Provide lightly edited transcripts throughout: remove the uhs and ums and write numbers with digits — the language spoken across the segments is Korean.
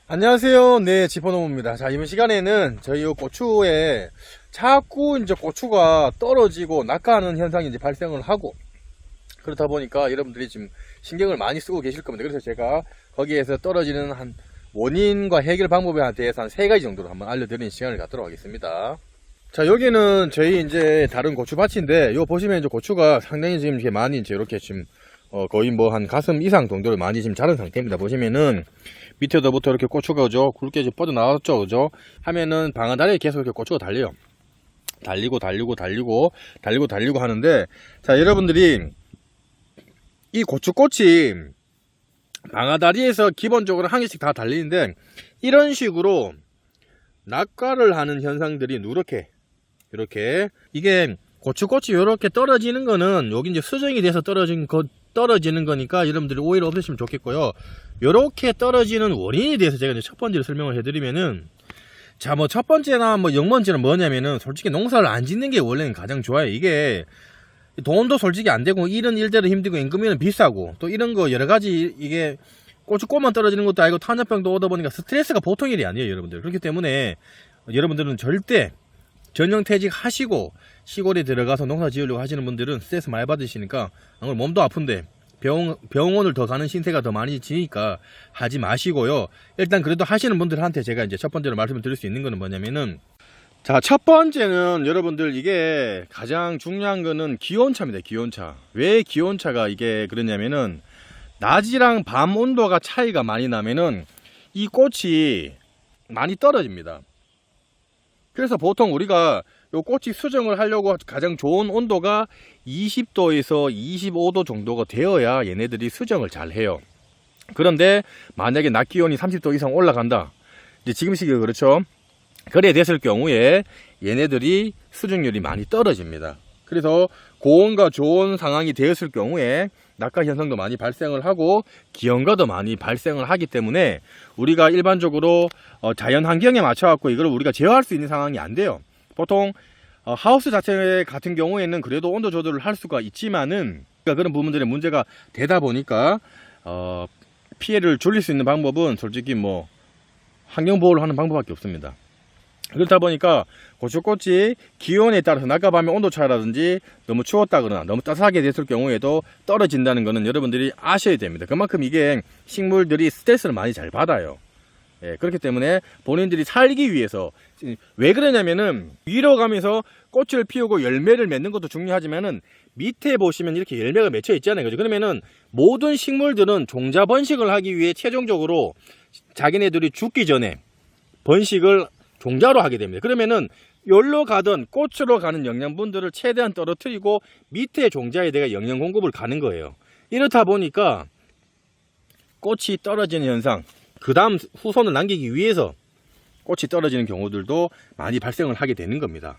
안녕하세요. 네, 지포노무입니다. 자, 이번 시간에는 저희 요 고추에 자꾸 이제 고추가 떨어지고 낙하하는 현상이 이제 발생을 하고, 그렇다 보니까 여러분들이 지금 신경을 많이 쓰고 계실 겁니다. 그래서 제가 거기에서 떨어지는 한 원인과 해결 방법에 대해서 한 3가지 정도로 한번 알려드리는 시간을 갖도록 하겠습니다. 자, 여기는 저희 이제 다른 고추밭인데, 요 보시면 이제 고추가 상당히 지금 이렇게 많이 이제 이렇게 지금 거의 뭐 한 가슴 이상 정도로 많이 지금 자른 상태입니다. 보시면은 밑에서부터 이렇게 고추가 그죠, 굵게 이제 뻗어 나왔죠, 그죠? 하면은 방아다리에 계속 이렇게 고추가 달려요. 달리고 하는데, 자, 여러분들이 이 고추꽃이 방아다리에서 기본적으로 한 개씩 다 달리는데, 이런 식으로 낙과를 하는 현상들이 누렇게 이렇게, 이게 고추꽃이 이렇게 떨어지는 거는 여기 이제 수정이 돼서 떨어지는 거니까 여러분들이 오해를 없으시면 좋겠고요. 이렇게 떨어지는 원인에 대해서 제가 이제 첫 번째로 설명을 해드리면은, 자, 뭐 첫 번째나 뭐 0번째는 뭐냐면은, 솔직히 농사를 안 짓는 게 원래는 가장 좋아요. 이게 돈도 솔직히 안 되고, 이런 일대로 힘들고, 임금이는 비싸고, 또 이런 거 여러 가지, 이게 고추꽃만 떨어지는 것도 아니고 탄저병도 오다 보니까 스트레스가 보통 일이 아니에요, 여러분들. 그렇기 때문에 여러분들은 절대 전형퇴직 하시고 시골에 들어가서 농사 지으려고 하시는 분들은 스트레스 많이 받으시니까, 오늘 몸도 아픈데 병원을 더 가는 신세가 더 많이 지니까 하지 마시고요. 일단 그래도 하시는 분들한테 제가 이제 첫 번째로 말씀을 드릴 수 있는 거는 뭐냐면은, 자, 첫 번째는 여러분들, 이게 가장 중요한 거는 기온차입니다. 기온차. 왜 기온차가 이게 그러냐면은, 낮이랑 밤 온도가 차이가 많이 나면은 이 꽃이 많이 떨어집니다. 그래서 보통 우리가 요 꽃이 수정을 하려고 가장 좋은 온도가 20도에서 25도 정도가 되어야 얘네들이 수정을 잘 해요. 그런데 만약에 낮 기온이 30도 이상 올라간다, 이제 지금 시기가 그렇죠. 그래 됐을 경우에 얘네들이 수정률이 많이 떨어집니다. 그래서 고온과 좋은 상황이 되었을 경우에 낙하 현상도 많이 발생을 하고 기온과도 많이 발생을 하기 때문에 우리가 일반적으로 자연 환경에 맞춰 갖고 이걸 우리가 제어할 수 있는 상황이 안 돼요. 보통 하우스 자체 같은 경우에는 그래도 온도 조절을 할 수가 있지만은, 그런 부분들의 문제가 되다 보니까 피해를 줄일 수 있는 방법은 솔직히 뭐 환경 보호를 하는 방법밖에 없습니다. 그렇다 보니까 고추꽃이 기온에 따라서 낮과 밤의 온도차라든지 너무 추웠다거나 너무 따뜻하게 됐을 경우에도 떨어진다는 것은 여러분들이 아셔야 됩니다. 그만큼 이게 식물들이 스트레스를 많이 잘 받아요. 예, 그렇기 때문에 본인들이 살기 위해서, 왜 그러냐면은 위로 가면서 꽃을 피우고 열매를 맺는 것도 중요하지만은 밑에 보시면 이렇게 열매가 맺혀 있잖아요. 그죠? 그러면은 모든 식물들은 종자 번식을 하기 위해 최종적으로 자기네들이 죽기 전에 번식을 종자로 하게 됩니다. 그러면은 열로 가든 꽃으로 가는 영양분들을 최대한 떨어뜨리고 밑에 종자에 대해 영양 공급을 가는 거예요. 이렇다 보니까 꽃이 떨어지는 현상, 그 다음 후손을 남기기 위해서 꽃이 떨어지는 경우들도 많이 발생을 하게 되는 겁니다.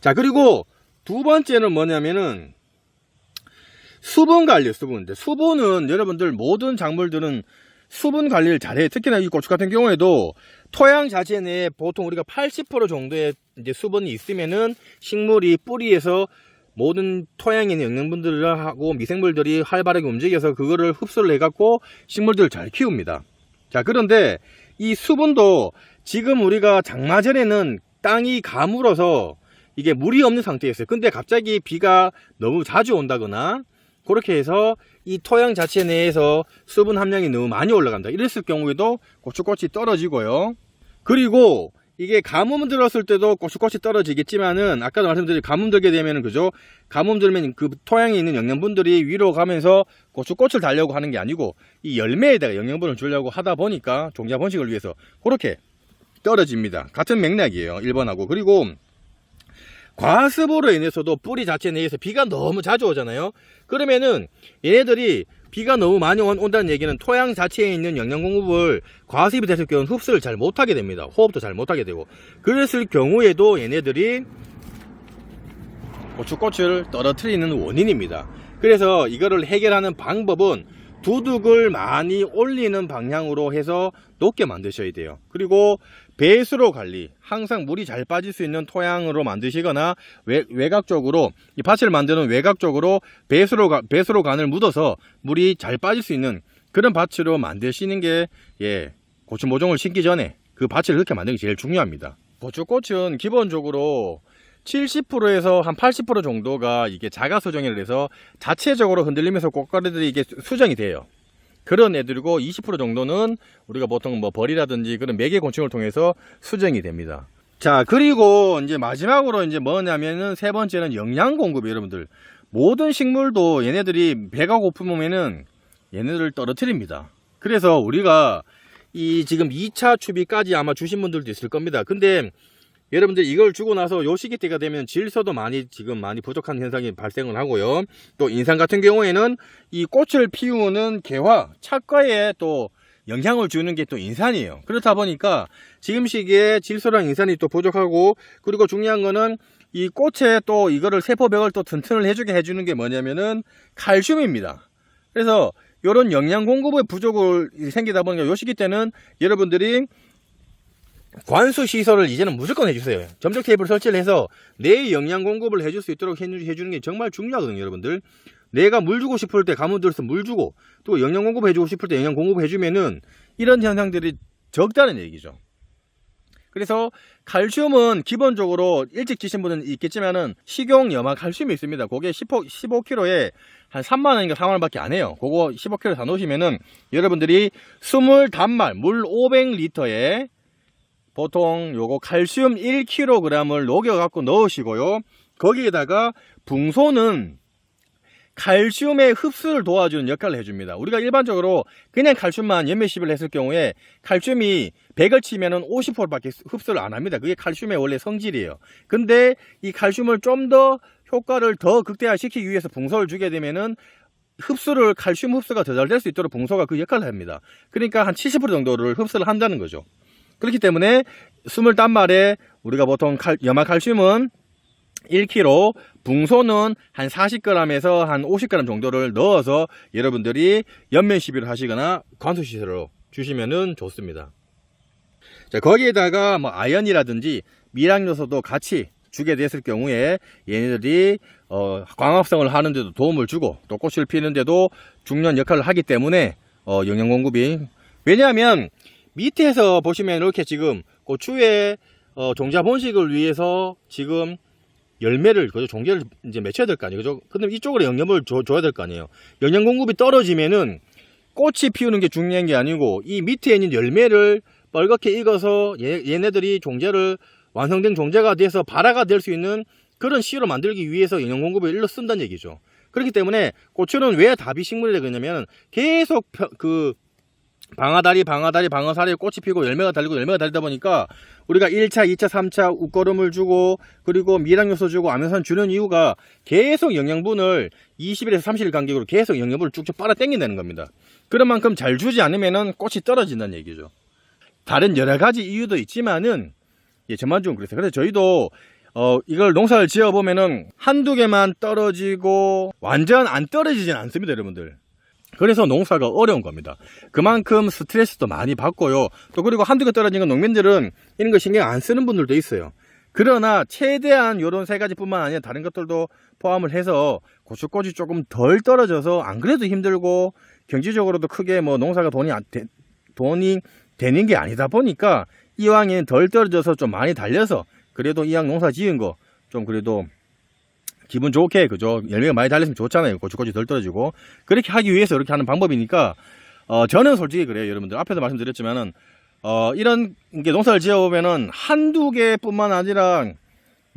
자, 그리고 두 번째는 뭐냐면은 수분 관리, 수분은 여러분들 모든 작물들은 수분 관리를 잘해. 특히나 이 고추 같은 경우에도 토양 자체 내에 보통 우리가 80% 정도의 이제 수분이 있으면은 식물이 뿌리에서 모든 토양에 있는 영양분들하고 미생물들이 활발하게 움직여서 그거를 흡수를 해갖고 식물들을 잘 키웁니다. 자, 그런데 이 수분도 지금 우리가 장마 전에는 땅이 가물어서 이게 물이 없는 상태였어요. 근데 갑자기 비가 너무 자주 온다거나 그렇게 해서 이 토양 자체 내에서 수분 함량이 너무 많이 올라간다, 이랬을 경우에도 고추꽃이 떨어지고요. 그리고 이게 가뭄 들었을 때도 고추꽃이 떨어지겠지만은, 아까도 말씀드린 가뭄 들게 되면은, 그죠? 가뭄 들면 그 토양에 있는 영양분들이 위로 가면서 고추꽃을 달려고 하는 게 아니고 이 열매에다가 영양분을 주려고 하다 보니까 종자 번식을 위해서 그렇게 떨어집니다. 같은 맥락이에요, 1번하고. 그리고 과습으로 인해서도 뿌리 자체 내에서 비가 너무 자주 오잖아요. 그러면은 얘네들이 비가 너무 많이 온다는 얘기는 토양 자체에 있는 영양 공급을 과습이 됐을 경우는 흡수를 잘 못하게 됩니다. 호흡도 잘 못하게 되고, 그랬을 경우에도 얘네들이 고추꽃을 떨어뜨리는 원인입니다. 그래서 이거를 해결하는 방법은 두둑을 많이 올리는 방향으로 해서 높게 만드셔야 돼요. 그리고 배수로 관리, 항상 물이 잘 빠질 수 있는 토양으로 만드시거나 외곽적으로, 이 밭을 만드는 외곽적으로 배수로관을 묻어서 물이 잘 빠질 수 있는 그런 밭으로 만드시는 게 고추 모종을 심기 전에 그 밭을 그렇게 만드는 게 제일 중요합니다. 고추꽃은 기본적으로 70%에서 한 80% 정도가 이게 자가 수정을 해서 자체적으로 흔들리면서 꽃가루들이 이게 수정이 돼요. 그런 애들이고 20% 정도는 우리가 보통 뭐 벌이라든지 그런 매개 곤충을 통해서 수정이 됩니다. 자, 그리고 이제 마지막으로 이제 뭐냐면은 세 번째는 영양 공급이 여러분들. 모든 식물도 얘네들이 배가 고프면은 얘네들을 떨어뜨립니다. 그래서 우리가 이 지금 2차 추비까지 아마 주신 분들도 있을 겁니다. 근데 여러분들 이걸 주고 나서 요 시기 때가 되면 질소도 지금 많이 부족한 현상이 발생을 하고요. 또 인삼 같은 경우에는 이 꽃을 피우는 개화, 착과에 또 영향을 주는 게 또 인산이에요. 그렇다 보니까 지금 시기에 질소랑 인산이 또 부족하고, 그리고 중요한 거는 이 꽃에 또 이거를 세포벽을 또 튼튼을 해주게 해주는 게 뭐냐면은 칼슘입니다. 그래서 요런 영양 공급의 부족을 생기다 보니까 요 시기 때는 여러분들이 관수 시설을 이제는 무조건 해주세요. 점적 테이프를 설치를 해서 내 영양 공급을 해줄 수 있도록 해주는 게 정말 중요하거든요, 여러분들. 내가 물 주고 싶을 때 가문 들어서 물 주고, 또 영양 공급 해주고 싶을 때 영양 공급 해주면은 이런 현상들이 적다는 얘기죠. 그래서 칼슘은 기본적으로 일찍 드신 분은 있겠지만은 식용 염화 칼슘이 있습니다. 그게 15kg에 한 3만원인가 4만원 밖에 안 해요. 그거 15kg 다 놓으시면은 여러분들이 20단말 물 500리터에 보통 요거 칼슘 1kg을 녹여 갖고 넣으시고요. 거기에다가 붕소는 칼슘의 흡수를 도와주는 역할을 해줍니다. 우리가 일반적으로 그냥 칼슘만 연몇십을 했을 경우에 칼슘이 100을 치면은 50%밖에 흡수를 안 합니다. 그게 칼슘의 원래 성질이에요. 근데 이 칼슘을 좀 더 효과를 더 극대화시키기 위해서 붕소를 주게 되면은 칼슘 흡수가 더 잘 될 수 있도록 붕소가 그 역할을 합니다. 그러니까 한 70% 정도를 흡수를 한다는 거죠. 그렇기 때문에 20단말에 우리가 보통 염화 칼슘은 1kg, 붕소는 한 40g에서 한 50g 정도를 넣어서 여러분들이 연면 시비를 하시거나 관수 시설로 주시면은 좋습니다. 자, 거기에다가 뭐 아연이라든지 미량 요소도 같이 주게 됐을 경우에 얘네들이 광합성을 하는데도 도움을 주고 또 꽃을 피우는데도 중요한 역할을 하기 때문에 영양 공급이, 왜냐하면 밑에서 보시면 이렇게 지금 고추의 종자 번식을 위해서 지금 열매를, 그죠? 종자를 이제 맺혀야 될 거 아니에요, 그죠? 근데 이쪽으로 영양을 줘야 될 거 아니에요. 영양 공급이 떨어지면은 꽃이 피우는 게 중요한 게 아니고 이 밑에 있는 열매를 빨갛게 익어서 얘네들이 종자를 완성된 종자가 돼서 발화가 될 수 있는 그런 씨로 만들기 위해서 영양 공급을 일로 쓴다는 얘기죠. 그렇기 때문에 고추는 왜 다비식물이라 그러냐면 계속 방아다리, 방어사리에 꽃이 피고 열매가 달리다 보니까 우리가 1차, 2차, 3차 웃거름을 주고, 그리고 미량요소 주고 아미노산 주는 이유가 계속 영양분을 20일에서 30일 간격으로 계속 영양분을 쭉쭉 빨아 당긴다는 겁니다. 그런 만큼 잘 주지 않으면은 꽃이 떨어진다는 얘기죠. 다른 여러 가지 이유도 있지만은 전반적으로 그랬어요. 그래서 저희도 이걸 농사를 지어 보면은 한두 개만 떨어지고 완전 안 떨어지진 않습니다, 여러분들. 그래서 농사가 어려운 겁니다. 그만큼 스트레스도 많이 받고요. 또 그리고 한두 개 떨어진 건 농민들은 이런 거 신경 안 쓰는 분들도 있어요. 그러나 최대한 요런 세 가지 뿐만 아니라 다른 것들도 포함을 해서 고추꽃이 조금 덜 떨어져서 안 그래도 힘들고 경제적으로도 크게 뭐 농사가 돈이 되는 게 아니다 보니까 이왕에 덜 떨어져서 좀 많이 달려서 그래도 이왕 농사 지은 거 좀 그래도 기분 좋게, 그죠? 열매가 많이 달렸으면 좋잖아요. 고추꽃이 덜 떨어지고. 그렇게 하기 위해서 이렇게 하는 방법이니까, 저는 솔직히 그래요. 여러분들. 앞에도 말씀드렸지만은, 이런 게 농사를 지어보면은 한두 개뿐만 아니라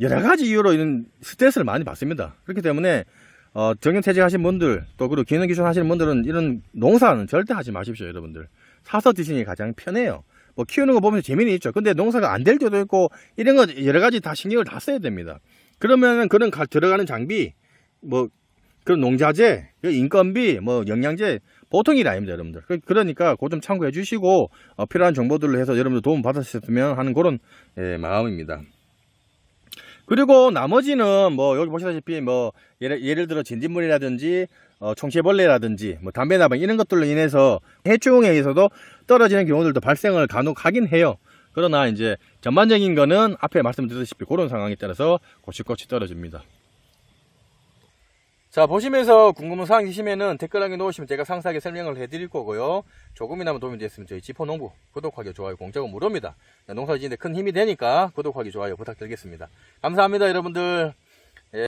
여러 가지 이유로 이런 스트레스를 많이 받습니다. 그렇기 때문에, 정년퇴직 하신 분들, 또 그리고 기능기술 하시는 분들은 이런 농사는 절대 하지 마십시오, 여러분들. 사서 드시는 게 가장 편해요. 뭐 키우는 거 보면서 재미는 있죠. 근데 농사가 안 될 때도 있고, 이런 거 여러 가지 다 신경을 다 써야 됩니다. 그러면은 그런 들어가는 장비, 뭐 그런 농자재, 인건비, 뭐 영양제 보통 일이 아닙니다, 여러분들. 그러니까 그거 좀 참고해 주시고 필요한 정보들로 해서 여러분들 도움 받으셨으면 하는 그런 마음입니다. 그리고 나머지는 뭐 여기 보시다시피 뭐 예를 들어 진딧물이라든지 총체벌레라든지 뭐 담배나방 이런 것들로 인해서 해충에 의해서도 떨어지는 경우들도 발생을 간혹 하긴 해요. 그러나 이제 전반적인 거는 앞에 말씀드렸다시피 그런 상황에 따라서 고추꽃이 떨어집니다. 자, 보시면서 궁금한 사항 있으시면은 댓글 남겨놓으시면 제가 상세하게 설명을 해드릴 거고요. 조금이나마 도움이 됐으면 저희 지포농부 구독하기, 좋아요, 공짜고 무료입니다. 농사 지는데 큰 힘이 되니까 구독하기, 좋아요 부탁드리겠습니다. 감사합니다, 여러분들.